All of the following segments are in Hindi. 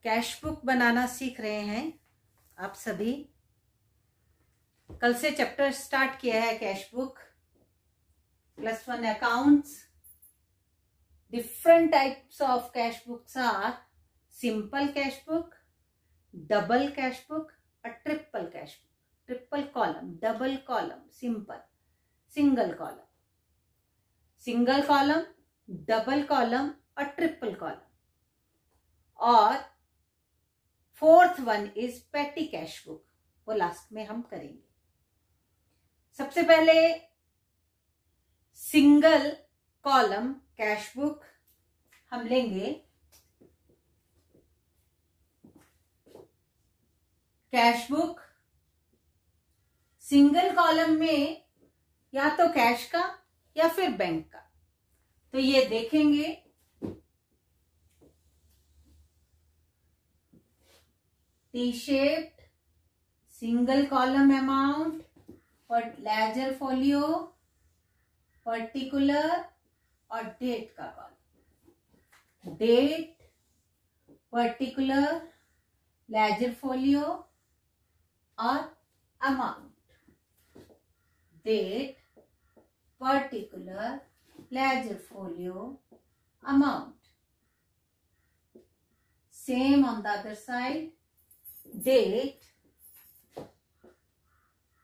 कैश बुक बनाना सीख रहे हैं आप सभी। कल से चैप्टर स्टार्ट किया है cash book +1 accounts. Different types of cash books are simple cash book, double cash book और triple cash book. Triple column, double column, simple, single column, single column, double column और ट्रिपल कॉलम। और fourth one is petty cash book, वो लास्ट में हम करेंगे। सबसे पहले सिंगल कॉलम कैश बुक हम लेंगे। कैश बुक सिंगल कॉलम में या तो कैश का या फिर बैंक का, तो ये देखेंगे। T shaped single column amount पर लेजर फोलियो, पर्टिकुलर और डेट का column. Date, particular, ledger folio और amount. Date, particular, ledger folio, amount. Same on the other side. Date,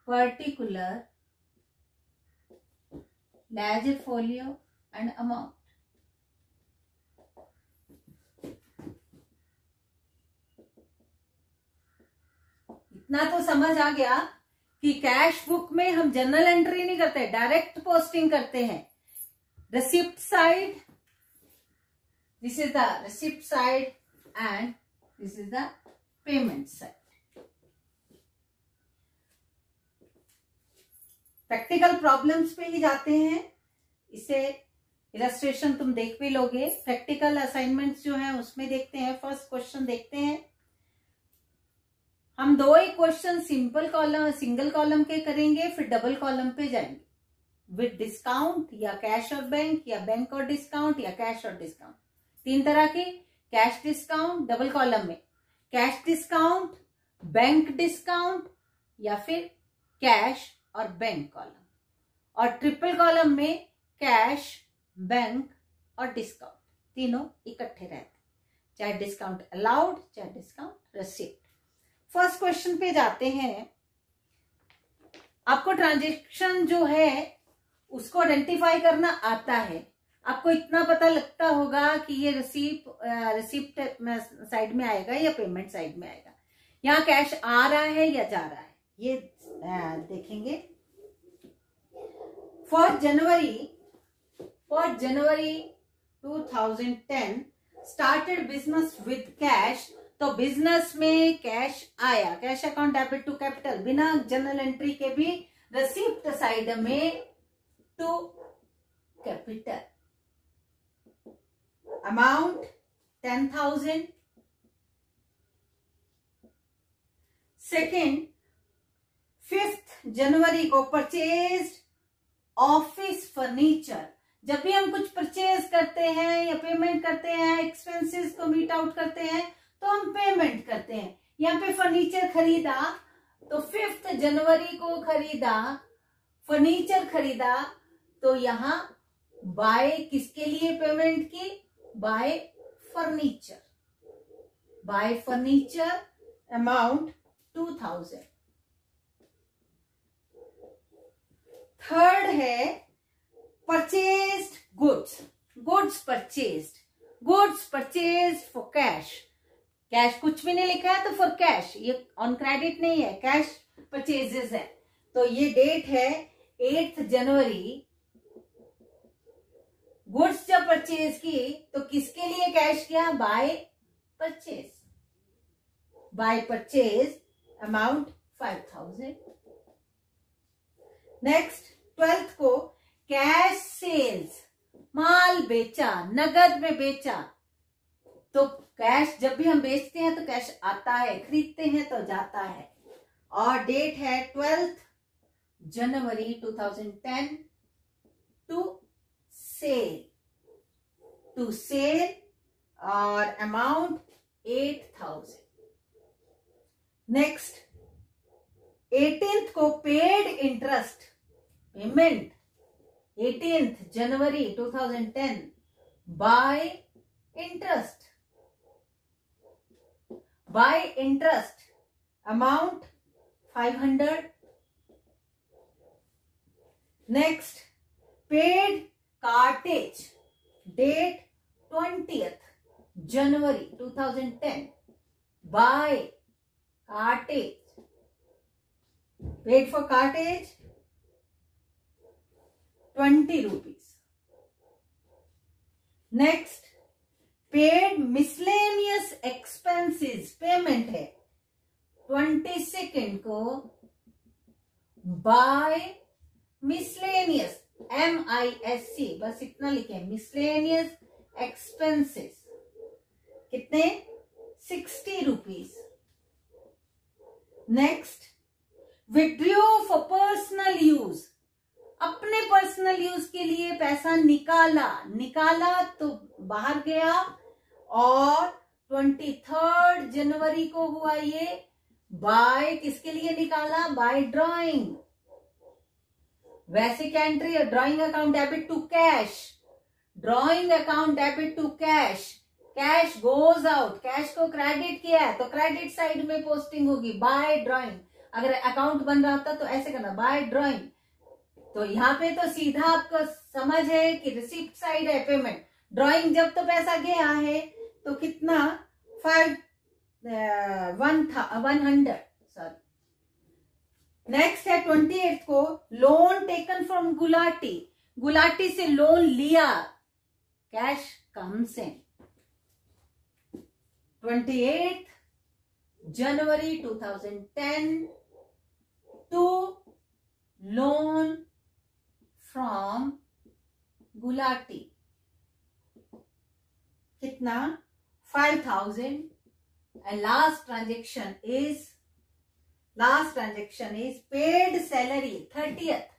particular, ledger folio and amount. इतना तो समझ आ गया कि कैश बुक में हम जर्नल एंट्री नहीं करते, डायरेक्ट पोस्टिंग करते हैं। Receipt side, this is the receipt side and this is the payment side. Practical problems पे ही जाते हैं। इसे इलस्ट्रेशन तुम देख भी लोगे। प्रैक्टिकल असाइनमेंट्स जो है उसमें देखते हैं। फर्स्ट क्वेश्चन देखते हैं। हम दो ही question simple column, single column के करेंगे, फिर डबल कॉलम पे जाएंगे। विद डिस्काउंट या कैश और बैंक, या बैंक और डिस्काउंट, या कैश और डिस्काउंट। तीन तरह के कैश डिस्काउंट डबल कॉलम में, कैश डिस्काउंट, बैंक डिस्काउंट या फिर कैश और बैंक कॉलम। और ट्रिपल कॉलम में कैश, बैंक और डिस्काउंट तीनों इकट्ठे रहते, चाहे डिस्काउंट अलाउड चाहे डिस्काउंट रिसीव्ड। फर्स्ट क्वेश्चन पे जाते हैं। आपको ट्रांजेक्शन जो है उसको आइडेंटिफाई करना आता है। आपको इतना पता लगता होगा कि ये रिसिप्ट साइड में आएगा या पेमेंट साइड में आएगा। यहाँ कैश आ रहा है या जा रहा है, ये देखेंगे। For January 2010 started business with cash. तो बिजनेस में कैश आया, cash account debit to capital, बिना जर्नल एंट्री के भी रिसिप्ट साइड में to capital. Amount 10,000। Second, 5th January को परचेज्ड ऑफिस फर्नीचर। जब भी हम कुछ परचेज करते हैं या पेमेंट करते हैं, एक्सपेंसेस को मीट आउट करते हैं, तो हम पेमेंट करते हैं। यहाँ पे फर्नीचर खरीदा, तो 5th जनवरी को खरीदा, फर्नीचर खरीदा, तो यहां बाय किसके लिए पेमेंट की? By furniture. By furniture amount 2000। Third है purchased goods. Goods purchased for cash. Cash कुछ भी नहीं लिखा है तो फॉर कैश, ये ऑन क्रेडिट नहीं है, कैश परचेजेस है। तो ये डेट है 8th जनवरी। गुड्स जब परचेज की तो किसके लिए कैश किया? By purchase. By purchase amount 5000। Next 12th को कैश सेल्स, माल बेचा, नगद में बेचा। तो कैश जब भी हम बेचते हैं तो कैश आता है, खरीदते हैं तो जाता है। और डेट है 12th जनवरी 2010 टू सेल और अमाउंट 28,000। नेक्स्ट 18th को paid interest payment 18th January 2010 by interest amount 500। Next paid cartage date 20th January 2010 by cartage paid for cartage 20 rupees। Next paid miscellaneous expenses payment है 22nd को by miscellaneous MISC, बस इतना लिखे miscellaneous expenses कितने 60 rupees। Next withdraw for personal use, अपने पर्सनल यूज के लिए पैसा निकाला तो बाहर गया और 23rd जनवरी को हुआ ये। बाय किसके लिए निकाला? By drawing. वैसे क्या एंट्री है? Drawing account debit to cash, drawing account debit to cash, cash goes out, cash को क्रेडिट किया है तो क्रेडिट साइड में पोस्टिंग होगी बाय ड्रॉइंग। अगर अकाउंट बन रहा होता तो ऐसे करना बाय ड्रॉइंग। तो यहाँ पे तो सीधा आपको समझ है कि रिसिप्ट साइड है पेमेंट। ड्रॉइंग जब तो पैसा गया है तो कितना 100 सॉरी। नेक्स्ट है 28th को लोन टेकन फ्रॉम गुलाटी से लोन लिया, cash comes in 28th January 2010 to loan from Gulati कितना 5,000। and last transaction is paid salary 30th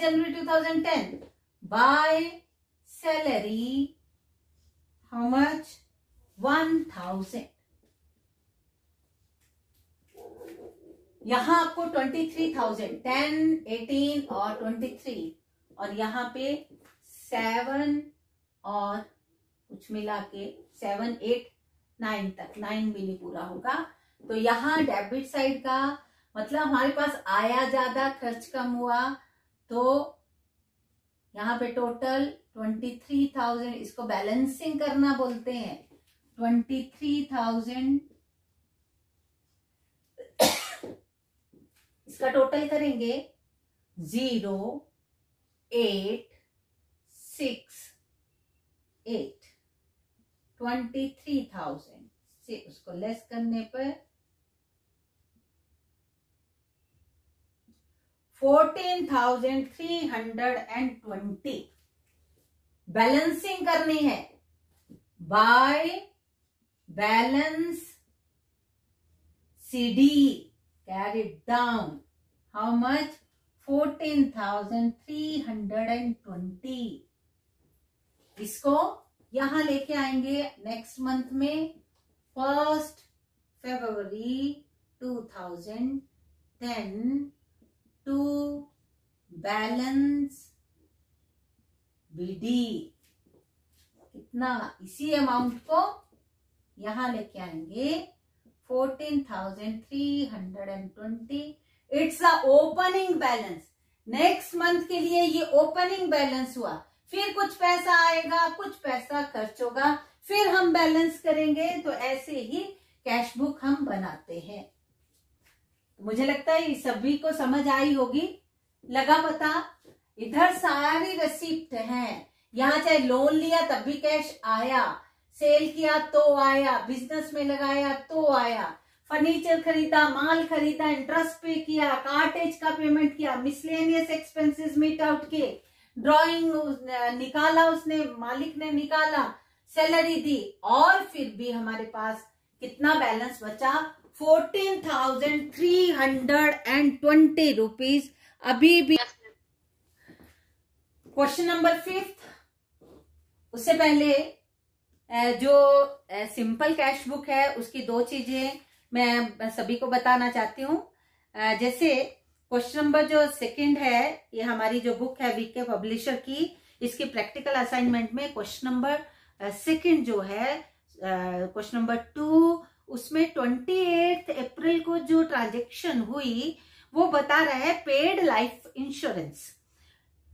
January 2010 by salary how much 1,000। यहां आपको 23,000 10, 18 और 23 और यहां पे 7 और कुछ मिला के 7, 8, 9 तक, 9 भी नहीं पूरा होगा। तो यहाँ डेबिट साइड का मतलब हमारे पास आया ज्यादा खर्च कम हुआ तो यहाँ पे टोटल 23,000, इसको बैलेंसिंग करना बोलते हैं। 23,000 इसका टोटल करेंगे 0, 8, 6, 8 23,000 से उसको लेस करने पर 14,320 बैलेंसिंग करनी है by balance CD carried down how much 14,320। इसको यहां लेके आएंगे नेक्स्ट मंथ में 1st February 2010 to balance BD कितना, इसी अमाउंट को यहां लेके आएंगे 14,320। It's a opening balance. Next month के लिए ये ओपनिंग बैलेंस हुआ, फिर कुछ पैसा आएगा, कुछ पैसा खर्च होगा, फिर हम बैलेंस करेंगे। तो ऐसे ही कैश बुक हम बनाते हैं। मुझे लगता है सभी को समझ आई होगी, लगा पता। इधर सारी रिसिप्ट हैं, यहाँ चाहे लोन लिया तब भी कैश आया, सेल किया तो आया, बिजनेस में लगाया तो आया, फर्नीचर खरीदा, माल खरीदा, इंटरेस्ट पे किया, कार्टेज का पेमेंट किया, मिसलेनियस एक्सपेंसेस मीट आउट किए, ड्रॉइंग निकाला, उसने मालिक ने निकाला, सैलरी दी, और फिर भी हमारे पास कितना बैलेंस बचा 14,320 रुपीज अभी भी। क्वेश्चन नंबर 5, उससे पहले जो सिंपल कैश बुक है उसकी दो चीजें मैं सभी को बताना चाहती हूँ। जैसे क्वेश्चन नंबर जो सेकंड है, ये हमारी जो बुक है वीके पब्लिशर की, इसकी प्रैक्टिकल असाइनमेंट में क्वेश्चन नंबर सेकंड जो है, क्वेश्चन नंबर 2, उसमें 28 अप्रैल को जो ट्रांजेक्शन हुई वो बता रहा है paid life insurance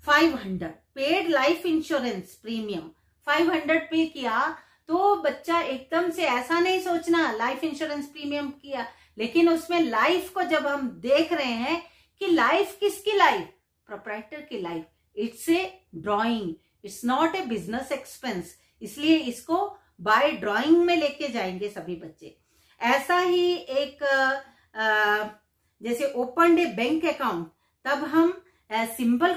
500, paid life insurance premium 500 पे किया। तो बच्चा एकदम से ऐसा नहीं सोचना लाइफ इंश्योरेंस प्रीमियम किया, लेकिन उसमें लाइफ को जब हम देख रहे हैं कि लाइफ किसकी लाइफ, प्रोप्राइटर की life, it's a drawing, it's not a business expense, इसलिए इसको बाय ड्राइंग में लेके जाएंगे सभी बच्चे। ऐसा ही एक जैसे ओपन ए बैंक अकाउंट, तब हम सिंपल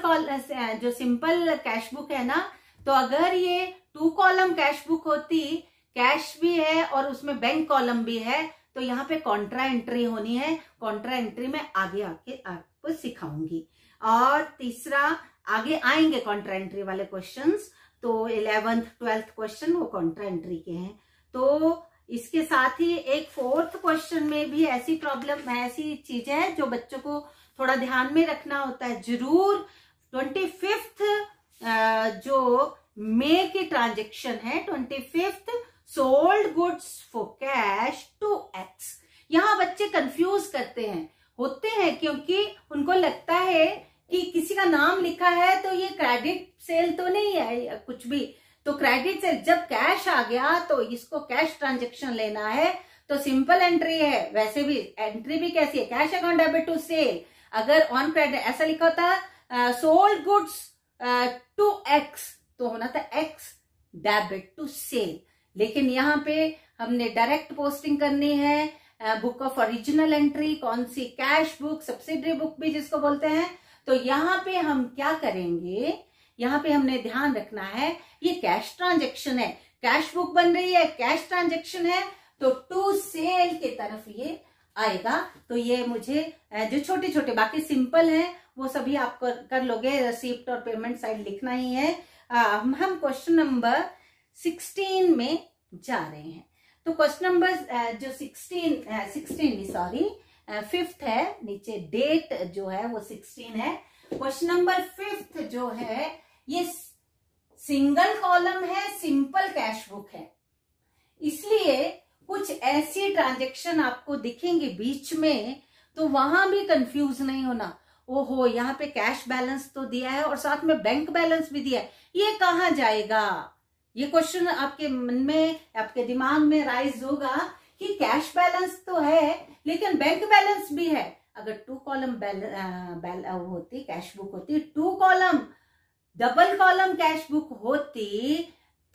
जो सिंपल कैश बुक है ना, तो अगर ये 2 कॉलम कैश बुक होती, कैश भी है और उसमें बैंक कॉलम भी है, तो यहाँ पे कॉन्ट्रा एंट्री होनी है। कॉन्ट्रा एंट्री में आगे आके आपको सिखाऊंगी। और तीसरा, आगे आएंगे कॉन्ट्रा एंट्री वाले क्वेश्चंस, तो 11th 12th क्वेश्चन वो कॉन्ट्रा एंट्री के हैं। तो इसके साथ ही एक 4th क्वेश्चन में भी ऐसी प्रॉब्लम, ऐसी चीजें हैं जो बच्चों को थोड़ा ध्यान में रखना होता है जरूर। 25th जो मई की ट्रांजेक्शन है, 25th sold goods for cash 2x। यहां बच्चे कंफ्यूज करते हैं, होते हैं, क्योंकि उनको लगता है कि किसी का नाम लिखा है तो ये क्रेडिट सेल तो नहीं है कुछ भी, तो क्रेडिट सेल, जब कैश आ गया तो इसको कैश ट्रांजेक्शन लेना है, तो सिंपल एंट्री है। वैसे भी एंट्री भी कैसी है, cash account debit to sale. अगर ऑन क्रेडिट ऐसा लिखा होता सोल्ड गुड्स 2x, तो होना था x डेबिट टू सेल। लेकिन यहाँ पे हमने डायरेक्ट पोस्टिंग करनी है, बुक ऑफ ओरिजिनल एंट्री, कौन सी, कैश बुक, सब्सिडरी बुक भी जिसको बोलते हैं। तो यहाँ पे हम क्या करेंगे, यहाँ पे हमने ध्यान रखना है ये कैश ट्रांजेक्शन है, कैश बुक बन रही है, कैश ट्रांजेक्शन है, तो टू सेल की तरफ ये आएगा। तो ये मुझे जो छोटे छोटे बाकी सिंपल है वो सभी आप कर लोगे, रिसीप्ट और पेमेंट साइड लिखना ही है। हम क्वेश्चन नंबर 16 में जा रहे हैं। तो क्वेश्चन नंबर जो 5th है, नीचे डेट जो है वो 16 है। क्वेश्चन नंबर 5th जो है ये सिंगल कॉलम है, सिंपल कैश बुक है, इसलिए कुछ ऐसी ट्रांजेक्शन आपको दिखेंगे बीच में, तो वहां भी कंफ्यूज नहीं होना। ओहो, यहाँ पे कैश बैलेंस तो दिया है और साथ में बैंक बैलेंस भी दिया है, ये कहाँ जाएगा? ये क्वेश्चन आपके मन में, आपके दिमाग में राइज होगा कि कैश बैलेंस तो है लेकिन बैंक बैलेंस भी है। अगर 2 कॉलम होती कैश बुक होती, 2 column double column cash book होती,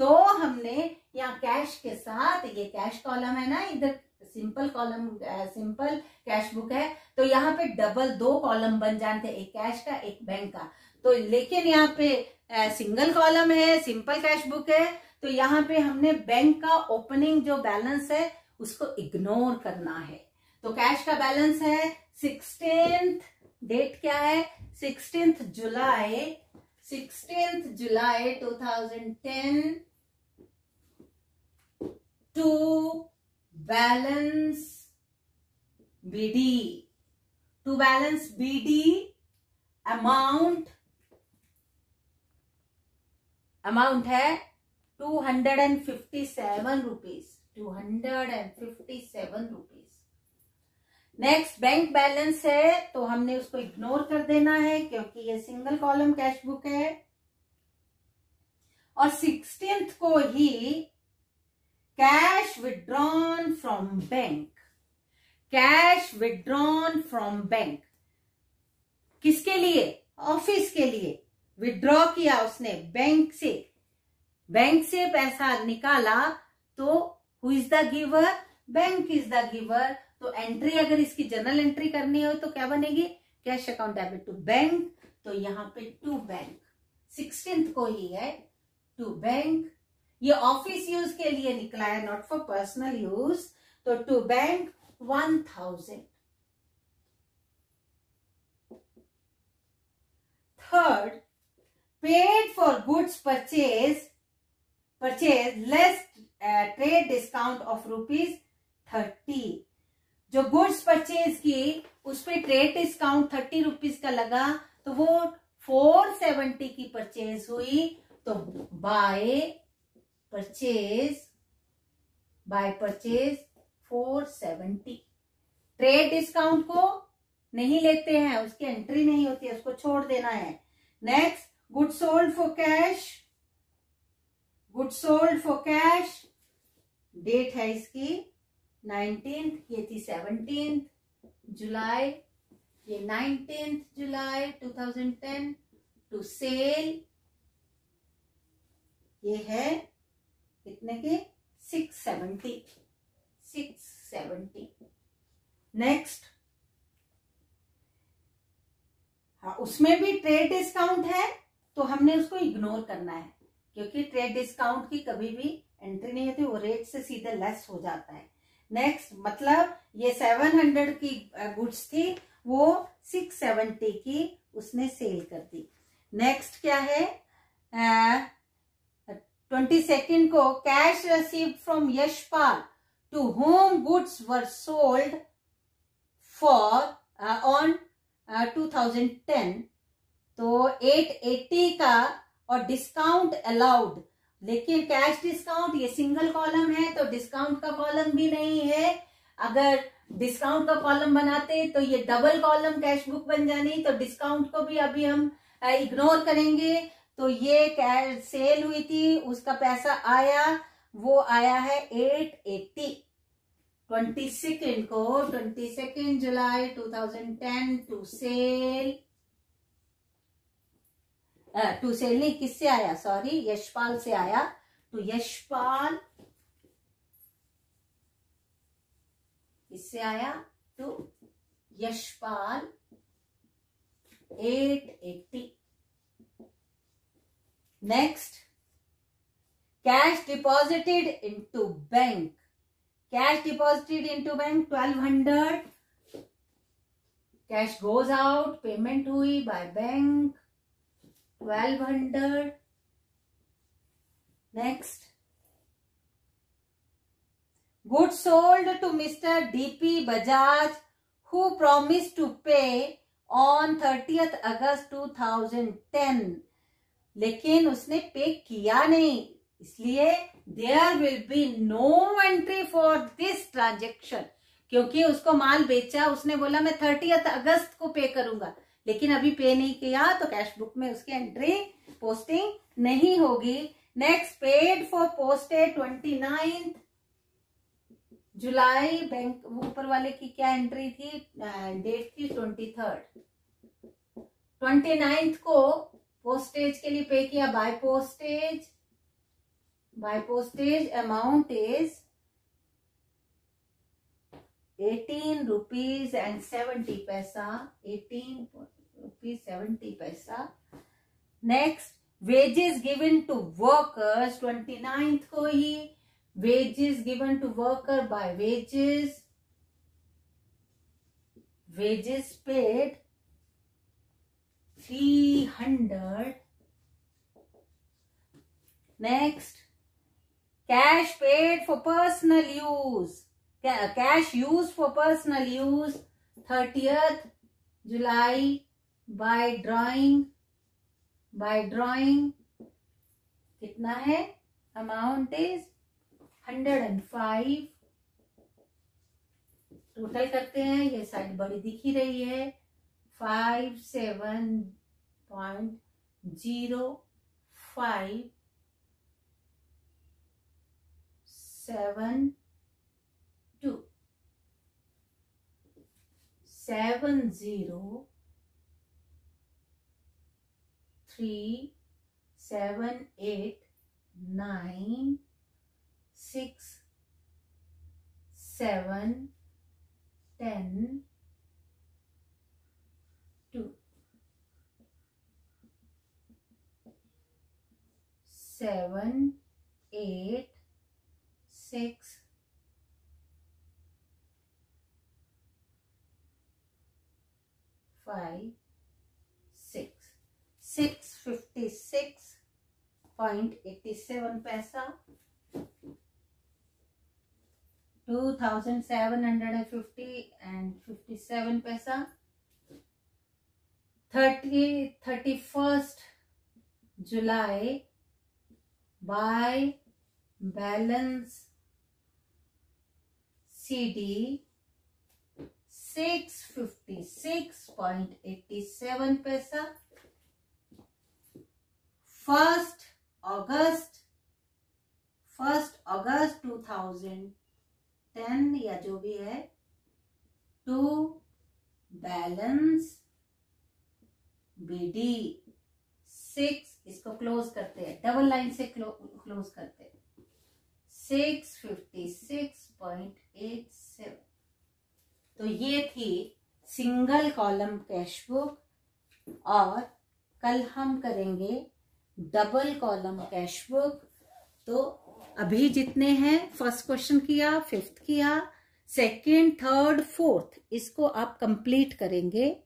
तो हमने यहाँ कैश के साथ, ये कैश कॉलम है ना, इधर simple column, simple cash book है, तो यहाँ पे डबल 2 कॉलम बन जाते, एक कैश का एक बैंक का। तो लेकिन यहाँ पे सिंगल कॉलम है, सिंपल कैश बुक है, तो यहाँ पे हमने बैंक का ओपनिंग जो बैलेंस है उसको इग्नोर करना है। तो कैश का बैलेंस है 16th, डेट क्या है 16th July 2010 to balance BD, amount है 257 rupees, 257 rupees. Next bank balance है, तो हमने उसको इग्नोर कर देना है क्योंकि ये सिंगल कॉलम कैश बुक है। और 16th को ही cash withdrawn from bank, cash withdrawn from bank किसके लिए? ऑफिस के लिए विड्रॉ किया उसने बैंक से पैसा निकाला, तो who is the giver? Bank is the giver. तो एंट्री अगर इसकी जनरल एंट्री करनी हो तो क्या बनेगी? Cash account debit to bank, तो यहाँ पे टू बैंक 16th को ही है टू बैंक। ये ऑफिस यूज के लिए निकला है, नॉट फॉर पर्सनल यूज, तो to bank 1000। Third, paid for goods purchase purchase less trade discount of ₹30। जो गुड्स परचेज की उस पे ट्रेड डिस्काउंट 30 रुपीज का लगा, तो वो 470 की परचेज हुई। तो बाय परचेज 470। ट्रेड डिस्काउंट को नहीं लेते हैं, उसकी एंट्री नहीं होती है, उसको छोड़ देना है। Next, goods sold for cash. Goods sold for cash, date है इसकी 19th, ये थी 17th जुलाई, ये 19th जुलाई 2010 टू सेल, ये है कितने के 670। नेक्स्ट, हाँ उसमें भी ट्रेड डिस्काउंट है, तो हमने उसको इग्नोर करना है, क्योंकि ट्रेड डिस्काउंट की कभी भी एंट्री नहीं होती, वो रेट से सीधे लेस हो जाता है। नेक्स्ट, मतलब ये 700 की गुड्स थी, वो 670 की उसने सेल कर दी। नेक्स्ट क्या है, 22nd को cash received from Yashpal to whom goods were sold for on 2010, तो 880 का और डिस्काउंट अलाउड, लेकिन कैश डिस्काउंट ये सिंगल कॉलम है, तो डिस्काउंट का कॉलम भी नहीं है। अगर डिस्काउंट का कॉलम बनाते तो ये डबल कॉलम कैश बुक बन जानी, तो डिस्काउंट को भी अभी हम इग्नोर करेंगे। तो ये कैश सेल हुई थी, उसका पैसा आया, वो आया है 880। 22nd जुलाई 2010 टू सेल नहीं, किससे आया, सॉरी, यशपाल से आया। तो यशपाल किससे आया, तो Yashpal 880। Next, cash deposited into bank. Cash deposited into bank 1200। Cash goes out, payment हुई by bank 1200। Next, goods sold to Mr. D.P. Bajaj, who promised to pay on 30th August 2010, लेकिन उसने पे किया नहीं, इसलिए there will be no entry for this transaction, क्योंकि उसको माल बेचा, उसने बोला मैं 30th अगस्त को पे करूंगा, लेकिन अभी पे नहीं किया, तो कैश बुक में उसकी एंट्री पोस्टिंग नहीं होगी। Next, paid for postage 29th July, bank ऊपर वाले की क्या एंट्री थी, डेट थी 23rd, 29th को पोस्टेज के लिए पे किया by postage. Amount is 18 rupees and 70 paisa, 18 rupees 70 paisa. Next, wages given to workers, 29th को ही wages given to worker by wages paid 300। Next, cash paid for personal use, cash use for personal use 30th July by drawing कितना है, अमाउंट इज 105। टोटल करते हैं, ये साइड बड़ी दिख ही रही है, 57.0572 7, 8, 6, 5, 6, 656 $2,700.87 पैसा, 2,750.57 पैसा। 31st July by balance CD 656.87 पैसा। 1st अगस्त 2010 या जो भी है, टू बैलेंस BD 6, इसको क्लोज करते हैं, डबल लाइन से क्लोज करते हैं, 656.87। तो ये थी सिंगल कॉलम कैश बुक, और कल हम करेंगे डबल कॉलम कैश बुक। तो अभी जितने हैं, फर्स्ट क्वेश्चन किया, फिफ्थ किया, सेकंड, थर्ड, फोर्थ, इसको आप कंप्लीट करेंगे।